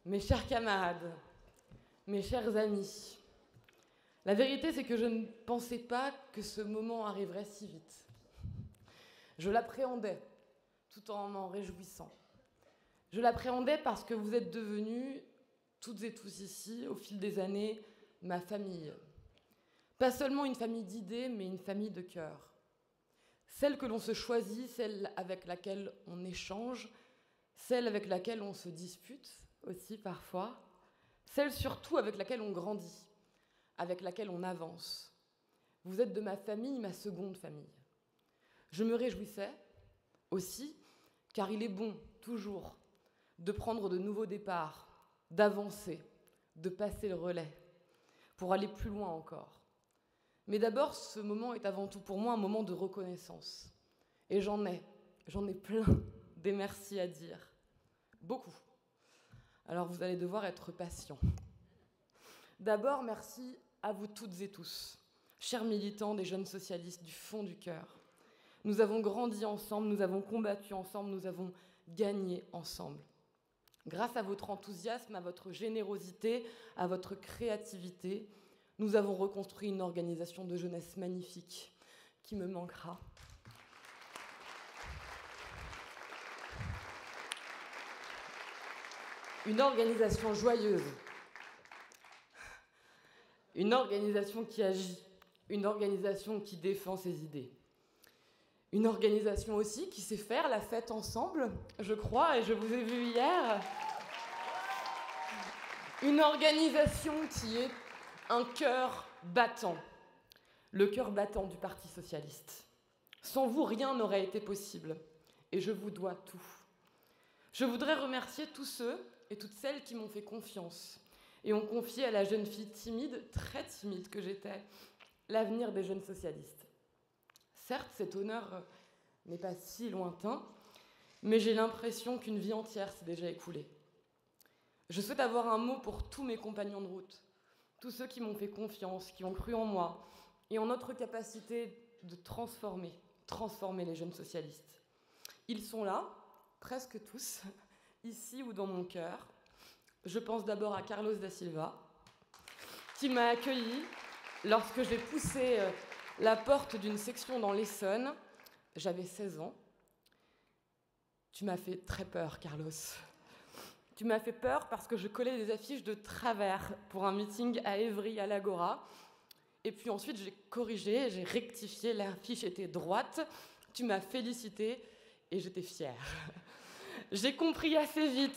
Mes chers camarades, mes chers amis, la vérité c'est que je ne pensais pas que ce moment arriverait si vite. Je l'appréhendais, tout en m'en réjouissant. Je l'appréhendais parce que vous êtes devenus, toutes et tous ici, au fil des années, ma famille. Pas seulement une famille d'idées, mais une famille de cœur. Celle que l'on se choisit, celle avec laquelle on échange, celle avec laquelle on se dispute aussi parfois, celle surtout avec laquelle on grandit, avec laquelle on avance. Vous êtes de ma famille, ma seconde famille. Je me réjouissais aussi, car il est bon, toujours, de prendre de nouveaux départs, d'avancer, de passer le relais, pour aller plus loin encore. Mais d'abord, ce moment est avant tout pour moi un moment de reconnaissance. Et j'en ai plein des merci à dire. Beaucoup. Alors vous allez devoir être patients. D'abord, merci à vous toutes et tous, chers militants des jeunes socialistes du fond du cœur. Nous avons grandi ensemble, nous avons combattu ensemble, nous avons gagné ensemble. Grâce à votre enthousiasme, à votre générosité, à votre créativité, nous avons reconstruit une organisation de jeunesse magnifique qui me manquera. Une organisation joyeuse, une organisation qui agit, une organisation qui défend ses idées. Une organisation aussi qui sait faire la fête ensemble, je crois, et je vous ai vu hier. Une organisation qui est un cœur battant, le cœur battant du Parti socialiste. Sans vous, rien n'aurait été possible, et je vous dois tout. Je voudrais remercier tous ceux et toutes celles qui m'ont fait confiance et ont confié à la jeune fille timide, très timide que j'étais, l'avenir des jeunes socialistes. Certes, cet honneur n'est pas si lointain, mais j'ai l'impression qu'une vie entière s'est déjà écoulée. Je souhaite avoir un mot pour tous mes compagnons de route, tous ceux qui m'ont fait confiance, qui ont cru en moi et en notre capacité de transformer les jeunes socialistes. Ils sont là, presque tous, ici ou dans mon cœur. Je pense d'abord à Carlos da Silva, qui m'a accueilli lorsque j'ai poussé la porte d'une section dans l'Essonne. J'avais 16 ans. Tu m'as fait très peur, Carlos. Tu m'as fait peur parce que je collais des affiches de travers pour un meeting à Évry, à l'Agora. Et puis ensuite, j'ai corrigé, j'ai rectifié, l'affiche était droite. Tu m'as félicité et j'étais fière. J'ai compris assez vite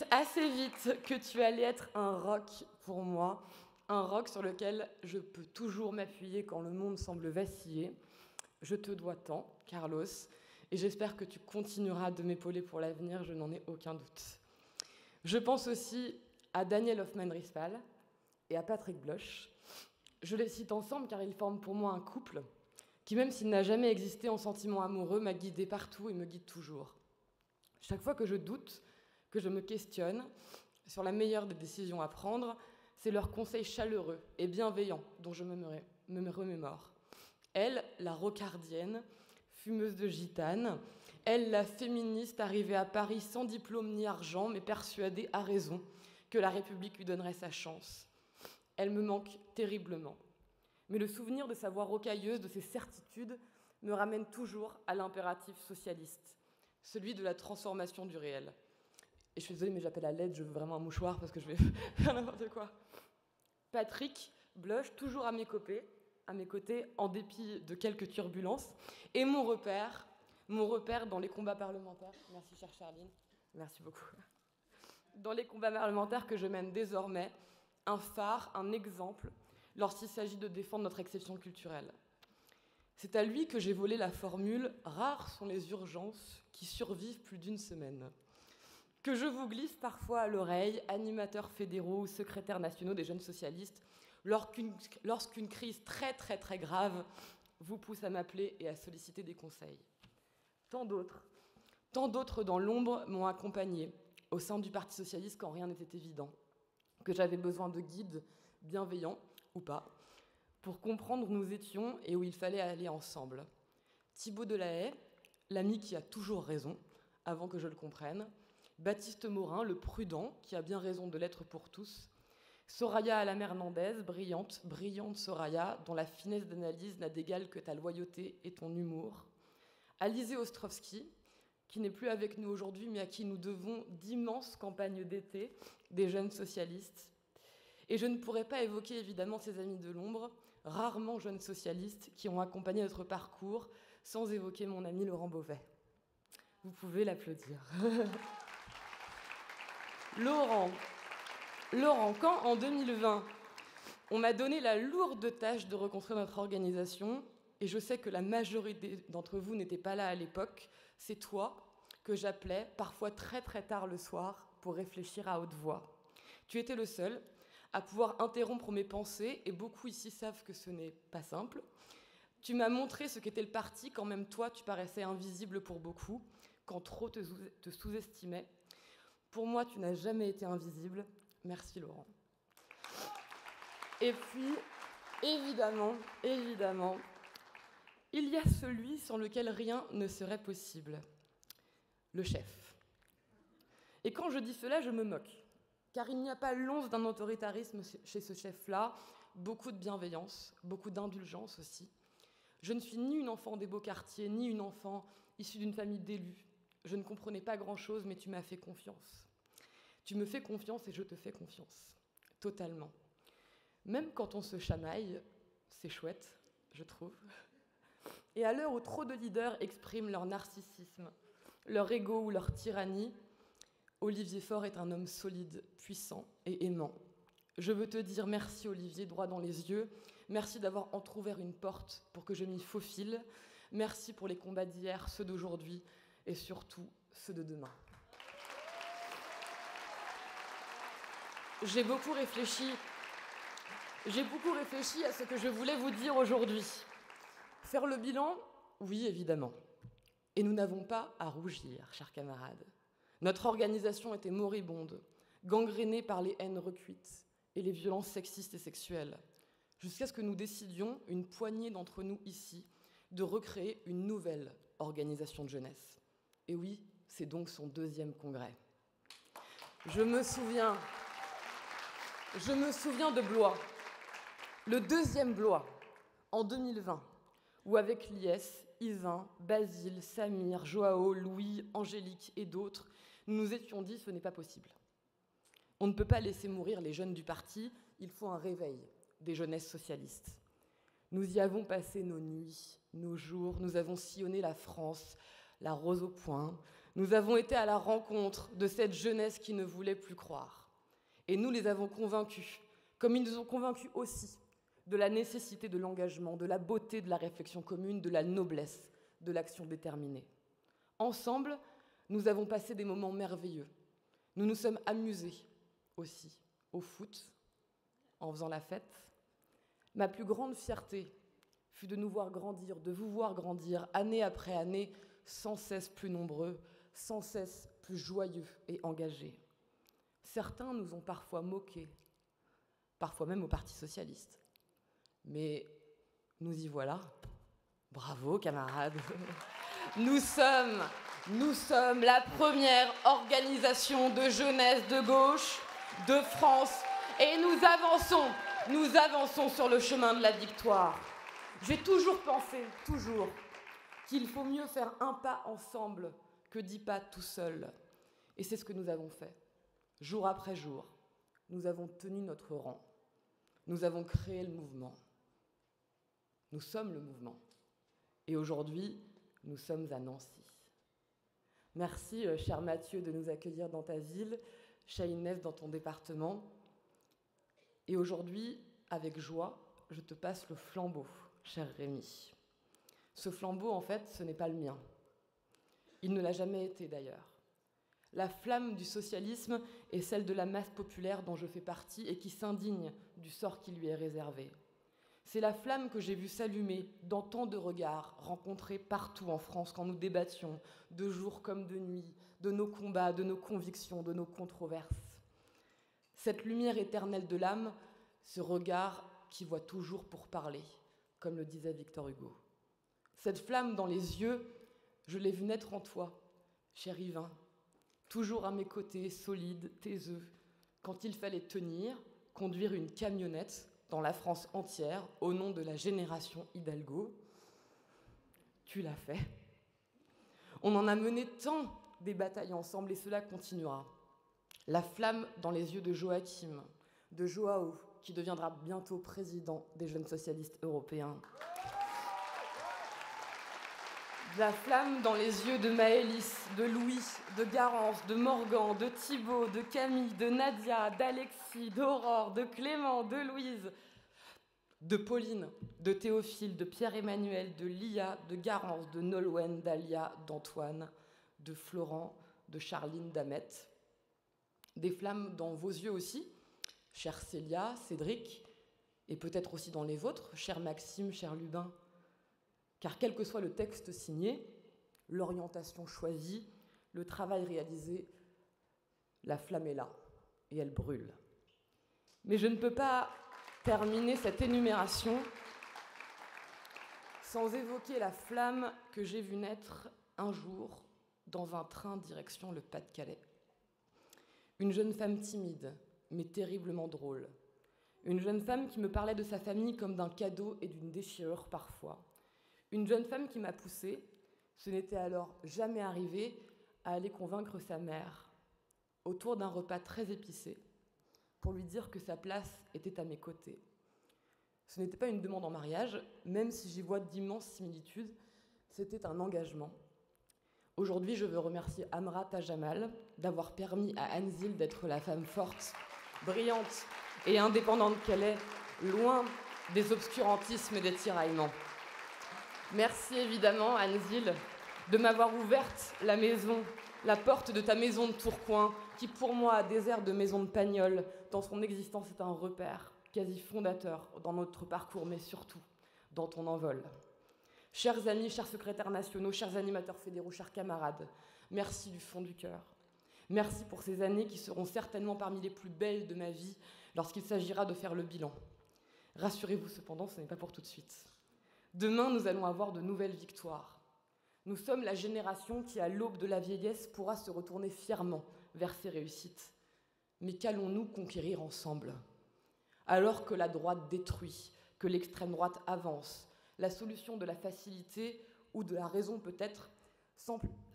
que tu allais être un roc pour moi, un roc sur lequel je peux toujours m'appuyer quand le monde semble vaciller. Je te dois tant, Carlos, et j'espère que tu continueras de m'épauler pour l'avenir, je n'en ai aucun doute. Je pense aussi à Daniel Hoffmann-Rispal et à Patrick Bloch. Je les cite ensemble car ils forment pour moi un couple qui, même s'il n'a jamais existé en sentiment amoureux, m'a guidée partout et me guide toujours. Chaque fois que je doute, que je me questionne sur la meilleure des décisions à prendre, c'est leur conseil chaleureux et bienveillant dont je me remémore. Elle, la rocardienne, fumeuse de gitane, elle, la féministe arrivée à Paris sans diplôme ni argent, mais persuadée à raison que la République lui donnerait sa chance. Elle me manque terriblement. Mais le souvenir de sa voix rocailleuse, de ses certitudes, me ramène toujours à l'impératif socialiste, celui de la transformation du réel. Et je suis désolée, mais j'appelle à l'aide, je veux vraiment un mouchoir parce que je vais faire n'importe quoi. Patrick Bloch, toujours à mes côtés, en dépit de quelques turbulences, et mon repère dans les combats parlementaires. Merci, chère Charline. Merci beaucoup. Dans les combats parlementaires que je mène désormais, un phare, un exemple, lorsqu'il s'agit de défendre notre exception culturelle. C'est à lui que j'ai volé la formule « Rares sont les urgences qui survivent plus d'une semaine », que je vous glisse parfois à l'oreille, animateurs fédéraux ou secrétaires nationaux des jeunes socialistes, lorsqu'une crise très très très grave vous pousse à m'appeler et à solliciter des conseils. Tant d'autres dans l'ombre m'ont accompagné au sein du Parti socialiste quand rien n'était évident, que j'avais besoin de guides bienveillants ou pas, pour comprendre où nous étions et où il fallait aller ensemble. Thibaut Delahaye, l'ami qui a toujours raison, avant que je le comprenne, Baptiste Morin, le prudent, qui a bien raison de l'être pour tous, Soraya Alam-Hernandez, brillante, brillante Soraya, dont la finesse d'analyse n'a d'égal que ta loyauté et ton humour, Alizé Ostrovsky, qui n'est plus avec nous aujourd'hui, mais à qui nous devons d'immenses campagnes d'été des jeunes socialistes. Et je ne pourrais pas évoquer évidemment ces amis de l'ombre, rarement jeunes socialistes, qui ont accompagné notre parcours, sans évoquer mon ami Laurent Beauvais. Vous pouvez l'applaudir. Laurent, quand en 2020, on m'a donné la lourde tâche de reconstruire notre organisation, et je sais que la majorité d'entre vous n'était pas là à l'époque, c'est toi que j'appelais, parfois très très tard le soir, pour réfléchir à haute voix. Tu étais le seul à pouvoir interrompre mes pensées, et beaucoup ici savent que ce n'est pas simple. Tu m'as montré ce qu'était le parti, quand même toi, tu paraissais invisible pour beaucoup, quand trop te sous-estimais. Pour moi, tu n'as jamais été invisible. Merci Laurent. Et puis, évidemment, il y a celui sans lequel rien ne serait possible, le chef. Et quand je dis cela, je me moque, car il n'y a pas l'once d'un autoritarisme chez ce chef-là, beaucoup de bienveillance, beaucoup d'indulgence aussi. Je ne suis ni une enfant des beaux quartiers, ni une enfant issue d'une famille d'élus. Je ne comprenais pas grand-chose, mais tu m'as fait confiance. Tu me fais confiance et je te fais confiance, totalement. Même quand on se chamaille, c'est chouette, je trouve. Et à l'heure où trop de leaders expriment leur narcissisme, leur ego ou leur tyrannie, Olivier Faure est un homme solide, puissant et aimant. Je veux te dire merci Olivier, droit dans les yeux. Merci d'avoir entrouvert une porte pour que je m'y faufile. Merci pour les combats d'hier, ceux d'aujourd'hui et surtout ceux de demain. J'ai beaucoup réfléchi à ce que je voulais vous dire aujourd'hui. Faire le bilan, oui, évidemment. Et nous n'avons pas à rougir, chers camarades. Notre organisation était moribonde, gangrénée par les haines recuites et les violences sexistes et sexuelles, jusqu'à ce que nous décidions, une poignée d'entre nous ici, de recréer une nouvelle organisation de jeunesse. Et oui, c'est donc son 2e congrès. Je me souviens de Blois, le 2e Blois, en 2020, où avec Liès, Yvain, Basile, Samir, Joao, Louis, Angélique et d'autres, nous nous étions dit « ce n'est pas possible ». On ne peut pas laisser mourir les jeunes du parti, il faut un réveil des jeunesses socialistes. Nous y avons passé nos nuits, nos jours, nous avons sillonné la France, la rose au poing, nous avons été à la rencontre de cette jeunesse qui ne voulait plus croire. Et nous les avons convaincus, comme ils nous ont convaincus aussi, de la nécessité de l'engagement, de la beauté de la réflexion commune, de la noblesse de l'action déterminée. Ensemble, nous avons passé des moments merveilleux. Nous nous sommes amusés aussi au foot, en faisant la fête. Ma plus grande fierté fut de nous voir grandir, de vous voir grandir, année après année, sans cesse plus nombreux, sans cesse plus joyeux et engagés. Certains nous ont parfois moqués, parfois même au Parti socialiste. Mais nous y voilà. Bravo, camarades. Nous sommes la première organisation de jeunesse de gauche de France et nous avançons sur le chemin de la victoire. J'ai toujours pensé, qu'il faut mieux faire un pas ensemble que 10 pas tout seul. Et c'est ce que nous avons fait. Jour après jour, nous avons tenu notre rang. Nous avons créé le mouvement. Nous sommes le mouvement. Et aujourd'hui, nous sommes à Nancy. Merci, cher Mathieu, de nous accueillir dans ta ville, cher Inès, dans ton département. Et aujourd'hui, avec joie, je te passe le flambeau, cher Rémi. Ce flambeau, en fait, ce n'est pas le mien. Il ne l'a jamais été, d'ailleurs. La flamme du socialisme est celle de la masse populaire dont je fais partie et qui s'indigne du sort qui lui est réservé. C'est la flamme que j'ai vue s'allumer dans tant de regards rencontrés partout en France quand nous débattions, de jour comme de nuit, de nos combats, de nos convictions, de nos controverses. Cette lumière éternelle de l'âme, ce regard qui voit toujours pour parler, comme le disait Victor Hugo. Cette flamme dans les yeux, je l'ai vue naître en toi, cher Yvain, toujours à mes côtés, solide, taiseux, quand il fallait tenir, conduire une camionnette dans la France entière au nom de la génération Hidalgo. Tu l'as fait. On en a mené tant des batailles ensemble et cela continuera. La flamme dans les yeux de Joachim, de Joao, qui deviendra bientôt président des jeunes socialistes européens. La flamme dans les yeux de Maëlys, de Louis, de Garance, de Morgan, de Thibaut, de Camille, de Nadia, d'Alexis, d'Aurore, de Clément, de Louise, de Pauline, de Théophile, de Pierre-Emmanuel, de Lia, de Garance, de Nolwenn, d'Alia, d'Antoine, de Florent, de Charline, d'Ahmet. Des flammes dans vos yeux aussi, chère Célia, Cédric, et peut-être aussi dans les vôtres, cher Maxime, cher Lubin. Car quel que soit le texte signé, l'orientation choisie, le travail réalisé, la flamme est là, et elle brûle. Mais je ne peux pas terminer cette énumération sans évoquer la flamme que j'ai vue naître un jour dans un train direction le Pas-de-Calais. Une jeune femme timide, mais terriblement drôle. Une jeune femme qui me parlait de sa famille comme d'un cadeau et d'une déchirure parfois. Une jeune femme qui m'a poussée, ce n'était alors jamais arrivé, à aller convaincre sa mère, autour d'un repas très épicé, pour lui dire que sa place était à mes côtés. Ce n'était pas une demande en mariage, même si j'y vois d'immenses similitudes, c'était un engagement. Aujourd'hui, je veux remercier Amra Tajamal d'avoir permis à Anzil d'être la femme forte, brillante et indépendante qu'elle est, loin des obscurantismes et des tiraillements. Merci évidemment, Anzil, de m'avoir ouverte la maison, la porte de ta maison de Tourcoing, qui pour moi a des airs de maison de Pagnol. Dans son existence, est un repère quasi fondateur dans notre parcours, mais surtout dans ton envol. Chers amis, chers secrétaires nationaux, chers animateurs fédéraux, chers camarades, merci du fond du cœur. Merci pour ces années qui seront certainement parmi les plus belles de ma vie lorsqu'il s'agira de faire le bilan. Rassurez-vous cependant, ce n'est pas pour tout de suite. Demain, nous allons avoir de nouvelles victoires. Nous sommes la génération qui, à l'aube de la vieillesse, pourra se retourner fièrement vers ses réussites. Mais qu'allons-nous conquérir ensemble ? Alors que la droite détruit, que l'extrême droite avance, la solution de la facilité ou de la raison peut-être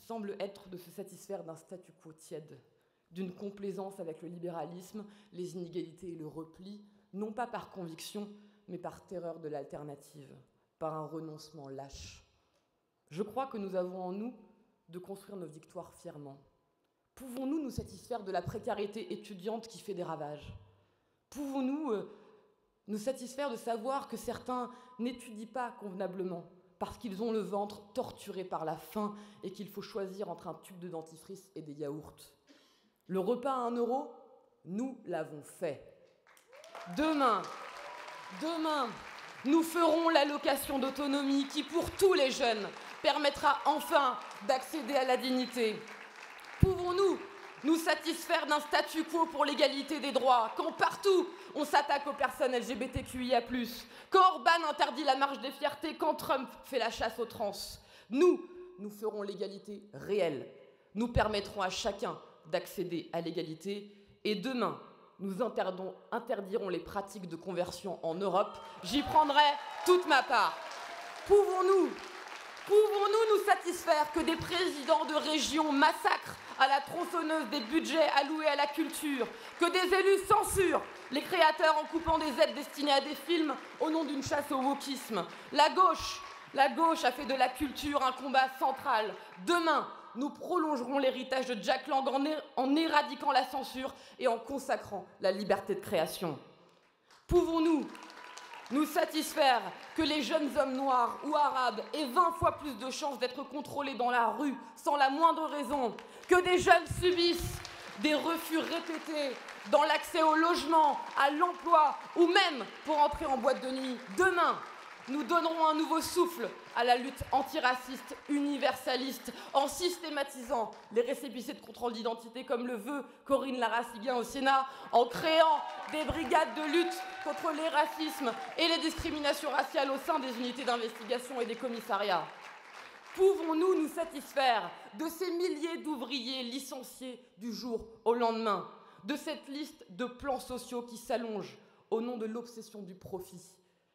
semble être de se satisfaire d'un statu quo tiède, d'une complaisance avec le libéralisme, les inégalités et le repli, non pas par conviction, mais par terreur de l'alternative, par un renoncement lâche. Je crois que nous avons en nous de construire nos victoires fièrement. Pouvons-nous nous satisfaire de la précarité étudiante qui fait des ravages ? Pouvons-nous nous satisfaire de savoir que certains n'étudient pas convenablement parce qu'ils ont le ventre torturé par la faim et qu'il faut choisir entre un tube de dentifrice et des yaourts ? Le repas à 1 €, nous l'avons fait. Demain, nous ferons l'allocation d'autonomie qui, pour tous les jeunes, permettra enfin d'accéder à la dignité. Pouvons-nous nous satisfaire d'un statu quo pour l'égalité des droits, quand partout on s'attaque aux personnes LGBTQIA+, quand Orban interdit la marche des fiertés, quand Trump fait la chasse aux trans? Nous ferons l'égalité réelle. Nous permettrons à chacun d'accéder à l'égalité. Et demain, nous interdirons les pratiques de conversion en Europe. J'y prendrai toute ma part. Pouvons-nous nous satisfaire que des présidents de régions massacrent à la tronçonneuse des budgets alloués à la culture, que des élus censurent les créateurs en coupant des aides destinées à des films au nom d'une chasse au wokisme? La gauche a fait de la culture un combat central. Demain, nous prolongerons l'héritage de Jack Lang en éradiquant la censure et en consacrant la liberté de création. Pouvons-nous nous satisfaire que les jeunes hommes noirs ou arabes aient 20 fois plus de chances d'être contrôlés dans la rue sans la moindre raison, que des jeunes subissent des refus répétés dans l'accès au logement, à l'emploi ou même pour entrer en boîte de nuit? Demain, nous donnerons un nouveau souffle à la lutte antiraciste, universaliste, en systématisant les récépissés de contrôle d'identité comme le veut Corinne Laraciguin au Sénat, en créant des brigades de lutte contre les racismes et les discriminations raciales au sein des unités d'investigation et des commissariats. Pouvons-nous nous satisfaire de ces milliers d'ouvriers licenciés du jour au lendemain, de cette liste de plans sociaux qui s'allonge au nom de l'obsession du profit?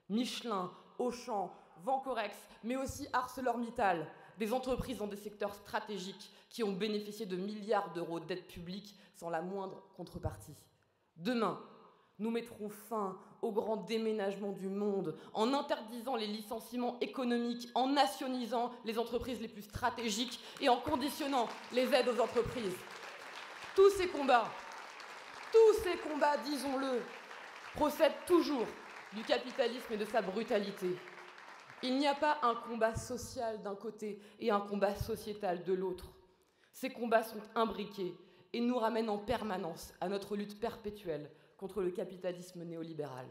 Michelin, Auchan, Vencorex, mais aussi ArcelorMittal, des entreprises dans des secteurs stratégiques qui ont bénéficié de milliards d'euros d'aides publiques sans la moindre contrepartie. Demain, nous mettrons fin au grand déménagement du monde en interdisant les licenciements économiques, en nationalisant les entreprises les plus stratégiques et en conditionnant les aides aux entreprises. Tous ces combats, disons-le, procèdent toujours du capitalisme et de sa brutalité. Il n'y a pas un combat social d'un côté et un combat sociétal de l'autre. Ces combats sont imbriqués et nous ramènent en permanence à notre lutte perpétuelle contre le capitalisme néolibéral,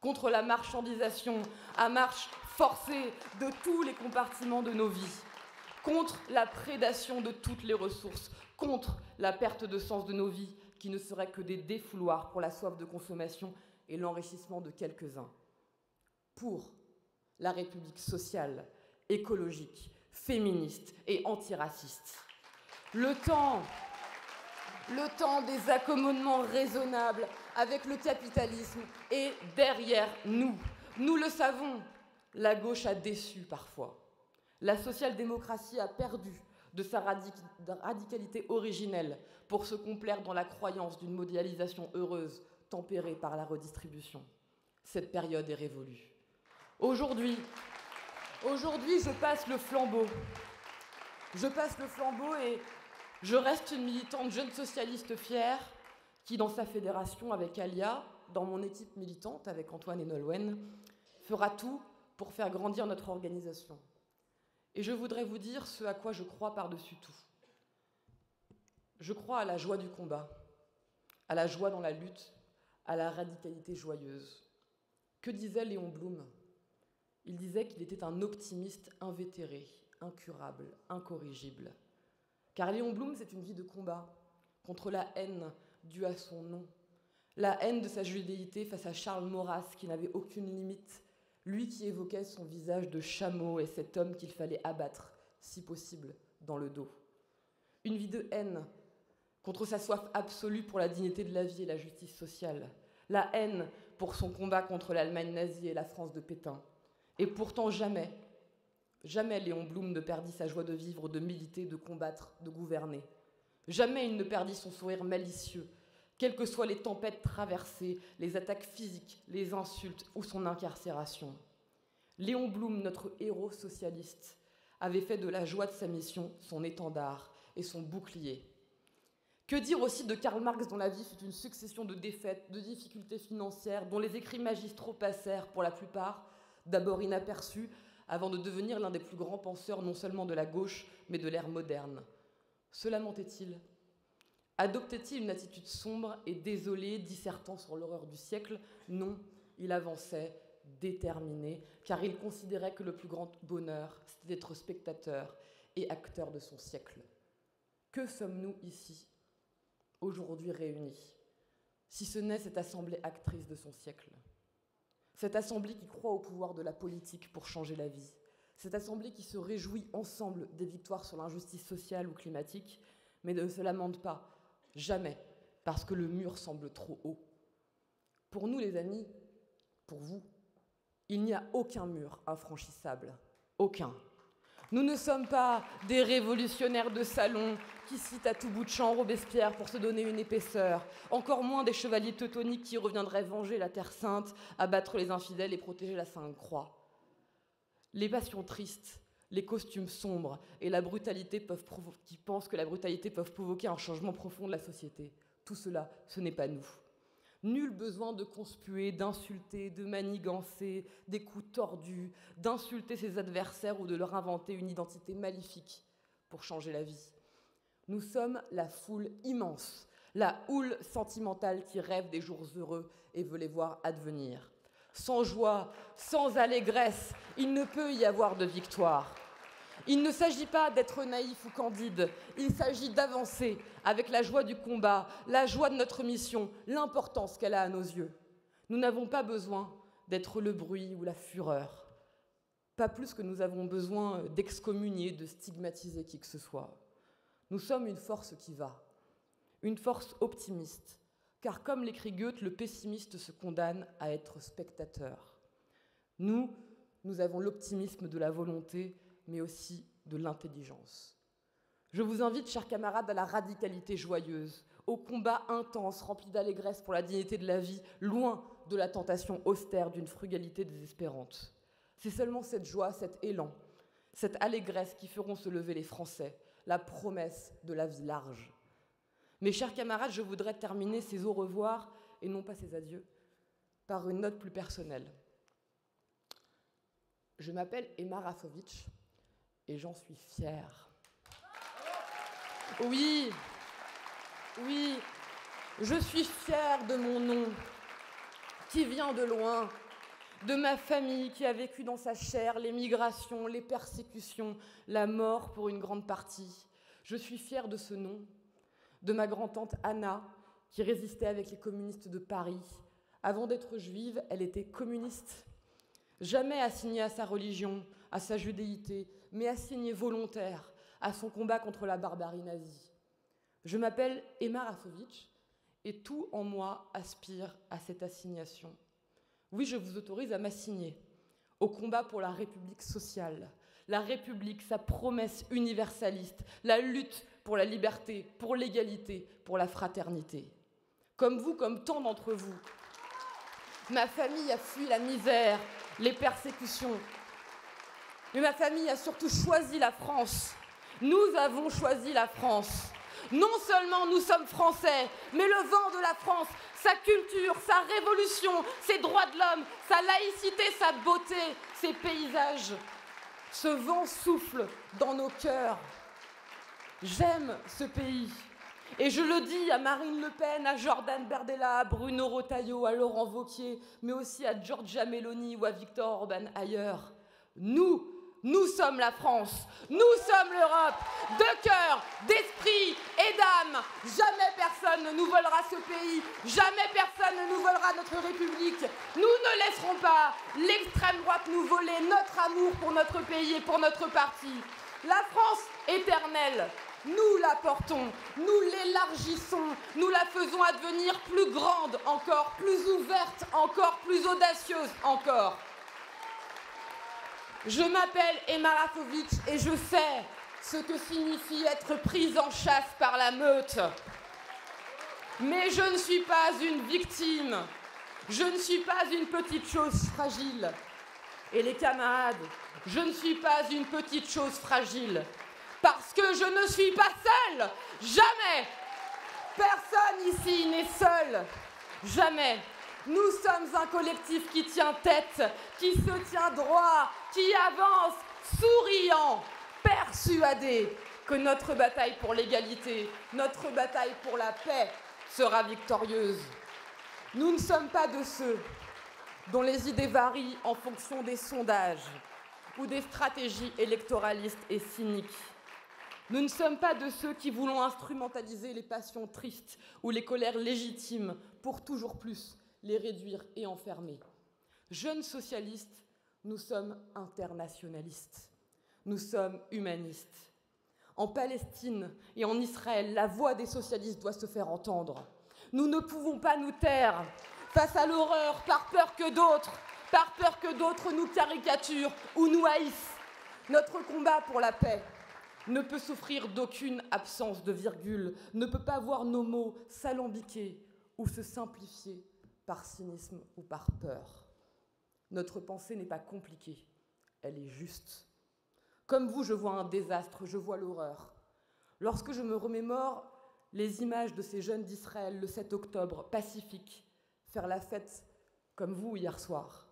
contre la marchandisation à marche forcée de tous les compartiments de nos vies, contre la prédation de toutes les ressources, contre la perte de sens de nos vies qui ne seraient que des défouloirs pour la soif de consommation et l'enrichissement de quelques-uns, pour la République sociale, écologique, féministe et antiraciste. Le temps des accommodements raisonnables avec le capitalisme est derrière nous. Nous le savons, la gauche a déçu parfois. La social-démocratie a perdu de sa radicalité originelle pour se complaire dans la croyance d'une mondialisation heureuse tempérée par la redistribution. Cette période est révolue. Aujourd'hui, je passe le flambeau. Et je reste une militante jeune socialiste fière qui, dans sa fédération avec Alia, dans mon équipe militante avec Antoine et Nolwenn, fera tout pour faire grandir notre organisation. Et je voudrais vous dire ce à quoi je crois par-dessus tout. Je crois à la joie du combat, à la joie dans la lutte, à la radicalité joyeuse. Que disait Léon Blum ? Il disait qu'il était un optimiste invétéré, incurable, incorrigible. Car Léon Blum, c'est une vie de combat contre la haine due à son nom. La haine de sa judéité face à Charles Maurras, qui n'avait aucune limite. Lui qui évoquait son visage de chameau et cet homme qu'il fallait abattre, si possible, dans le dos. Une vie de haine contre sa soif absolue pour la dignité de la vie et la justice sociale. La haine pour son combat contre l'Allemagne nazie et la France de Pétain. Et pourtant jamais Léon Blum ne perdit sa joie de vivre, de militer, de combattre, de gouverner. Jamais il ne perdit son sourire malicieux, quelles que soient les tempêtes traversées, les attaques physiques, les insultes ou son incarcération. Léon Blum, notre héros socialiste, avait fait de la joie de sa mission son étendard et son bouclier. Que dire aussi de Karl Marx, dont la vie fut une succession de défaites, de difficultés financières, dont les écrits magistraux passèrent, pour la plupart, d'abord inaperçus, avant de devenir l'un des plus grands penseurs non seulement de la gauche, mais de l'ère moderne. Se lamentait-il? Adoptait-il une attitude sombre et désolée, dissertant sur l'horreur du siècle? Non, il avançait, déterminé, car il considérait que le plus grand bonheur, c'était d'être spectateur et acteur de son siècle. Que sommes-nous ici, aujourd'hui réunis, si ce n'est cette assemblée actrice de son siècle? Cette assemblée qui croit au pouvoir de la politique pour changer la vie. Cette assemblée qui se réjouit ensemble des victoires sur l'injustice sociale ou climatique, mais ne se lamente pas, jamais, parce que le mur semble trop haut. Pour nous, les amis, pour vous, il n'y a aucun mur infranchissable. Aucun. Nous ne sommes pas des révolutionnaires de salon qui citent à tout bout de champ Robespierre pour se donner une épaisseur, encore moins des chevaliers teutoniques qui reviendraient venger la Terre Sainte, abattre les infidèles et protéger la Sainte Croix. Les passions tristes, les costumes sombres et la brutalité qui pensent que la brutalité peuvent provoquer un changement profond de la société, tout cela, ce n'est pas nous. Nul besoin de conspuer, d'insulter, de manigancer, des coups tordus, d'insulter ses adversaires ou de leur inventer une identité maléfique pour changer la vie. Nous sommes la foule immense, la houle sentimentale qui rêve des jours heureux et veut les voir advenir. Sans joie, sans allégresse, il ne peut y avoir de victoire. Il ne s'agit pas d'être naïf ou candide, il s'agit d'avancer avec la joie du combat, la joie de notre mission, l'importance qu'elle a à nos yeux. Nous n'avons pas besoin d'être le bruit ou la fureur. pas plus que nous avons besoin d'excommunier, de stigmatiser qui que ce soit. Nous sommes une force qui va, une force optimiste, car comme l'écrit Goethe, le pessimiste se condamne à être spectateur. Nous avons l'optimisme de la volonté, mais aussi de l'intelligence. Je vous invite, chers camarades, à la radicalité joyeuse, au combat intense, rempli d'allégresse pour la dignité de la vie, loin de la tentation austère d'une frugalité désespérante. C'est seulement cette joie, cet élan, cette allégresse qui feront se lever les Français, la promesse de la vie large. Mes chers camarades, je voudrais terminer ces au revoir, et non pas ces adieux, par une note plus personnelle. Je m'appelle Emma Rafovitch, et j'en suis fière. Oui, je suis fière de mon nom, qui vient de loin, de ma famille qui a vécu dans sa chair les migrations, les persécutions, la mort pour une grande partie. Je suis fière de ce nom, de ma grand-tante Anna, qui résistait avec les communistes de Paris. Avant d'être juive, elle était communiste. Jamais assignée à sa religion, à sa judéité, mais assignée volontaire à son combat contre la barbarie nazie. Je m'appelle Emma Rafovitch et tout en moi aspire à cette assignation. Oui, je vous autorise à m'assigner au combat pour la République sociale, la République, sa promesse universaliste, la lutte pour la liberté, pour l'égalité, pour la fraternité. Comme vous, comme tant d'entre vous, ma famille a fui la misère, les persécutions. Mais ma famille a surtout choisi la France. Nous avons choisi la France. Non seulement nous sommes français, mais le vent de la France, sa culture, sa révolution, ses droits de l'homme, sa laïcité, sa beauté, ses paysages. Ce vent souffle dans nos cœurs. J'aime ce pays. Et je le dis à Marine Le Pen, à Jordan Bardella, à Bruno Retailleau, à Laurent Wauquiez, mais aussi à Giorgia Meloni ou à Viktor Orban ailleurs. Nous sommes la France, nous sommes l'Europe, de cœur, d'esprit et d'âme. Jamais personne ne nous volera ce pays, jamais personne ne nous volera notre République. Nous ne laisserons pas l'extrême droite nous voler notre amour pour notre pays et pour notre parti. La France éternelle, nous la portons, nous l'élargissons, nous la faisons advenir plus grande encore, plus ouverte encore, plus audacieuse encore. Je m'appelle Emma Rafovitch et je sais ce que signifie être prise en chasse par la meute. Mais je ne suis pas une victime, je ne suis pas une petite chose fragile. Et les camarades, je ne suis pas une petite chose fragile. Parce que je ne suis pas seule, jamais. Personne ici n'est seul, jamais. Nous sommes un collectif qui tient tête, qui se tient droit, qui avance, souriant, persuadé que notre bataille pour l'égalité, notre bataille pour la paix sera victorieuse. Nous ne sommes pas de ceux dont les idées varient en fonction des sondages ou des stratégies électoralistes et cyniques. Nous ne sommes pas de ceux qui voulons instrumentaliser les passions tristes ou les colères légitimes pour toujours plus les réduire et enfermer. Jeunes socialistes, nous sommes internationalistes. Nous sommes humanistes. En Palestine et en Israël, la voix des socialistes doit se faire entendre. Nous ne pouvons pas nous taire face à l'horreur par peur que d'autres nous caricaturent ou nous haïssent. Notre combat pour la paix ne peut souffrir d'aucune absence de virgule, ne peut pas voir nos mots s'alambiquer ou se simplifier par cynisme ou par peur. Notre pensée n'est pas compliquée, elle est juste. Comme vous, je vois un désastre, je vois l'horreur. Lorsque je me remémore les images de ces jeunes d'Israël le 7 octobre, pacifiques, faire la fête comme vous hier soir,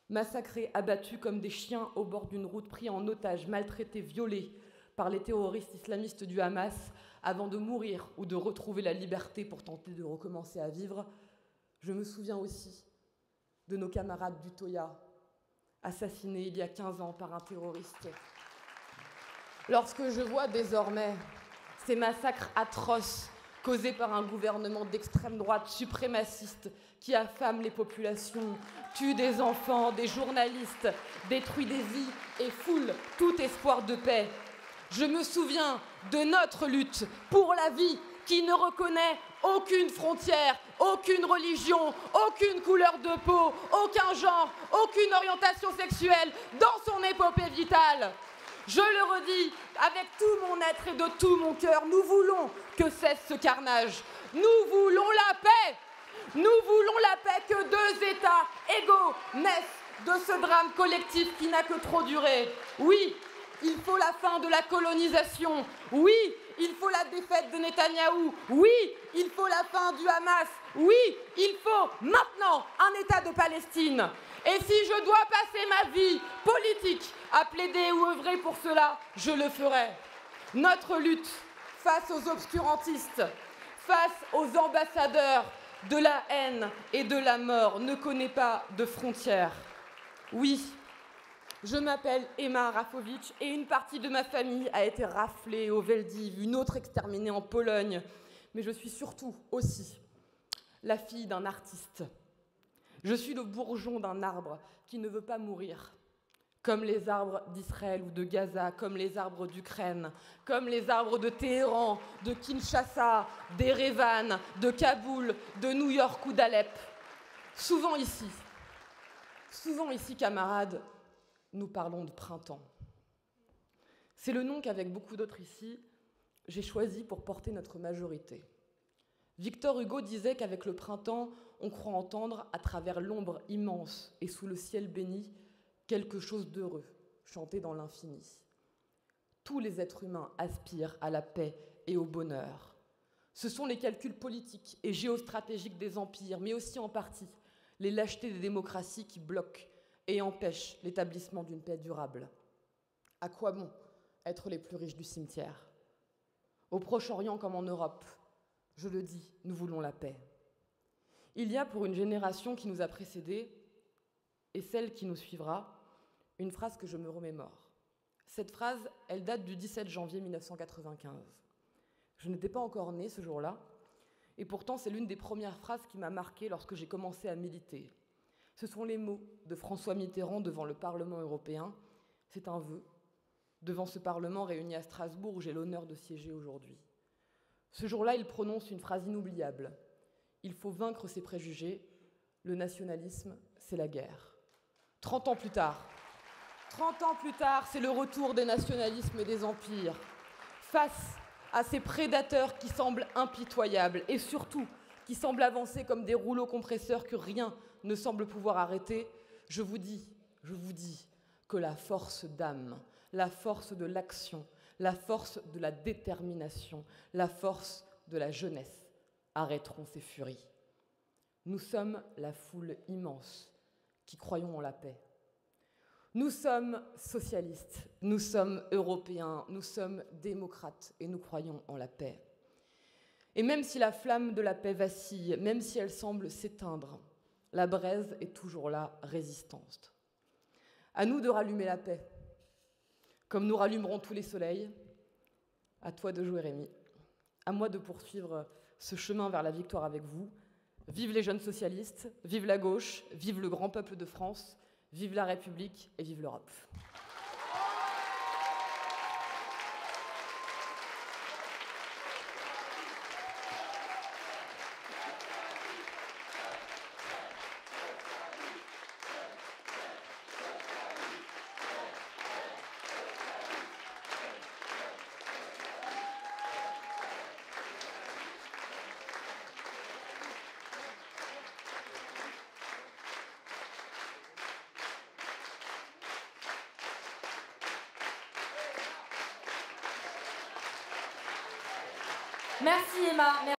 massacrés, abattus comme des chiens au bord d'une route, pris en otage, maltraités, violés par les terroristes islamistes du Hamas, avant de mourir ou de retrouver la liberté pour tenter de recommencer à vivre, je me souviens aussi de nos camarades du Toya, assassinés il y a 15 ans par un terroriste. Lorsque je vois désormais ces massacres atroces causée par un gouvernement d'extrême droite suprémaciste qui affame les populations, tue des enfants, des journalistes, détruit des vies et foule tout espoir de paix. Je me souviens de notre lutte pour la vie qui ne reconnaît aucune frontière, aucune religion, aucune couleur de peau, aucun genre, aucune orientation sexuelle dans son épopée vitale. Je le redis avec tout mon être et de tout mon cœur, nous voulons que cesse ce carnage. Nous voulons la paix. Nous voulons la paix, que deux États égaux naissent de ce drame collectif qui n'a que trop duré. Oui, il faut la fin de la colonisation. Oui, il faut la défaite de Netanyahou. Oui, il faut la fin du Hamas. Oui, il faut maintenant un État de Palestine. Et si je dois passer ma vie politique à plaider ou œuvrer pour cela, je le ferai. Notre lutte face aux obscurantistes, face aux ambassadeurs de la haine et de la mort ne connaît pas de frontières. Oui, je m'appelle Emma Rafowicz et une partie de ma famille a été raflée au Veldiv, une autre exterminée en Pologne. Mais je suis surtout aussi la fille d'un artiste. Je suis le bourgeon d'un arbre qui ne veut pas mourir, comme les arbres d'Israël ou de Gaza, comme les arbres d'Ukraine, comme les arbres de Téhéran, de Kinshasa, d'Erevan, de Kaboul, de New York ou d'Alep. Souvent ici, camarades, nous parlons de printemps. C'est le nom qu'avec beaucoup d'autres ici, j'ai choisi pour porter notre majorité. Victor Hugo disait qu'avec le printemps, on croit entendre, à travers l'ombre immense et sous le ciel béni, quelque chose d'heureux, chanté dans l'infini. Tous les êtres humains aspirent à la paix et au bonheur. Ce sont les calculs politiques et géostratégiques des empires, mais aussi en partie les lâchetés des démocraties qui bloquent et empêchent l'établissement d'une paix durable. À quoi bon être les plus riches du cimetière? Au Proche-Orient comme en Europe, je le dis, nous voulons la paix. Il y a pour une génération qui nous a précédés, et celle qui nous suivra, une phrase que je me remémore. Cette phrase, elle date du 17 janvier 1995. Je n'étais pas encore née ce jour-là, et pourtant c'est l'une des premières phrases qui m'a marquée lorsque j'ai commencé à militer. Ce sont les mots de François Mitterrand devant le Parlement européen. C'est un vœu, devant ce Parlement réuni à Strasbourg où j'ai l'honneur de siéger aujourd'hui. Ce jour-là, il prononce une phrase inoubliable. Il faut vaincre ses préjugés. Le nationalisme, c'est la guerre. 30 ans plus tard, c'est le retour des nationalismes et des empires. Face à ces prédateurs qui semblent impitoyables et surtout qui semblent avancer comme des rouleaux compresseurs que rien ne semble pouvoir arrêter, je vous dis que la force d'âme, la force de l'action, la force de la détermination, la force de la jeunesse arrêteront ces furies. Nous sommes la foule immense qui croyons en la paix. Nous sommes socialistes, nous sommes européens, nous sommes démocrates et nous croyons en la paix. Et même si la flamme de la paix vacille, même si elle semble s'éteindre, la braise est toujours là, résistante. À nous de rallumer la paix, comme nous rallumerons tous les soleils. À toi de jouer, Rémi. À moi de poursuivre ce chemin vers la victoire avec vous. Vive les jeunes socialistes, vive la gauche, vive le grand peuple de France, vive la République et vive l'Europe. Merci Emma.